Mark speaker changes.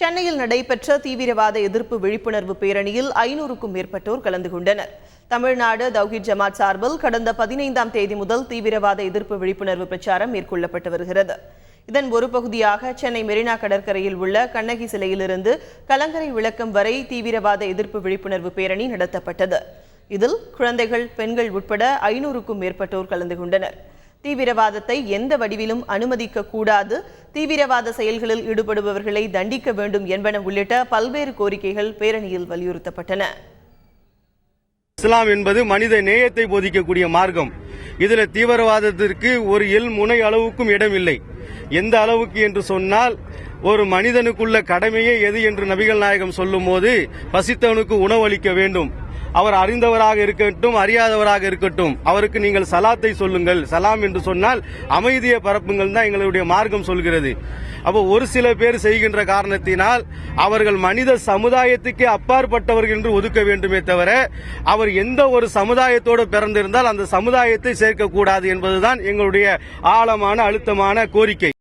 Speaker 1: சென்னையில் நடைபெற்ற தீவிரவாத எதிர்ப்பு விழிப்புணர்வு பேரணியில் 500க்கும் மேற்பட்டோர் கலந்து கொண்டனர். தமிழ்நாடு தௌஹீத் ஜமாத் சார்பில் கடந்த 15ஆம் தேதி முதல் தீவிரவாத எதிர்ப்பு விழிப்புணர்வு பிரச்சாரம் மேற்கொள்ளப்பட்டு வருகிறது. இதன் ஒரு பகுதியாக சென்னை மெரினா கடற்கரையில் உள்ள கண்ணகி சிலையிலிருந்து கலங்கரை விளக்கம் வரை தீவிரவாத எதிர்ப்பு விழிப்புணர்வு பேரணி நடத்தப்பட்டது. இதில் குழந்தைகள், பெண்கள் உட்பட 500க்கும் மேற்பட்டோர் கலந்து கொண்டனர். தீவிரவாதத்தை எந்த வடிவிலும் அனுமதிக்க கூடாது, தீவிரவாத செயல்களில் ஈடுபடுபவர்களை தண்டிக்க வேண்டும் என்பன உள்ளிட்ட பல்வேறு கோரிக்கைகள் பேரணியில் வலியுறுத்தப்பட்டன.
Speaker 2: இஸ்லாம் என்பது மனித நேயத்தை போதிக்கக்கூடிய மார்க்கம். இதுல தீவிரவாதத்திற்கு ஒரு எல் முனை அளவுக்கும் இடமில்லை. எந்த அளவுக்கு என்று சொன்னால், ஒரு மனிதனுக்குள்ள கடமையே எது என்று நபிகள் நாயகம் சொல்லும் போது, பசித்தவனுக்கு உணவளிக்க வேண்டும். அவர் அறிந்தவராக இருக்கட்டும், அறியாதவராக இருக்கட்டும், அவருக்கு நீங்கள் சலாத்தை சொல்லுங்கள். சலாம் என்று சொன்னால் அமைதியை பரப்புங்கள் தான் எங்களுடைய மார்க்கம் சொல்கிறது. அப்போ ஒரு சில பேர் செய்கின்ற காரணத்தினால் அவர்கள் மனித சமுதாயத்துக்கே அப்பாற்பட்டவர்கள் என்று ஒதுக்க வேண்டுமே தவிர, அவர் எந்த ஒரு சமுதாயத்தோடு பிறந்திருந்தால் அந்த சமுதாயத்தை சேர்க்கக்கூடாது என்பதுதான் எங்களுடைய ஆழமான அழுத்தமான கோரிக்கை.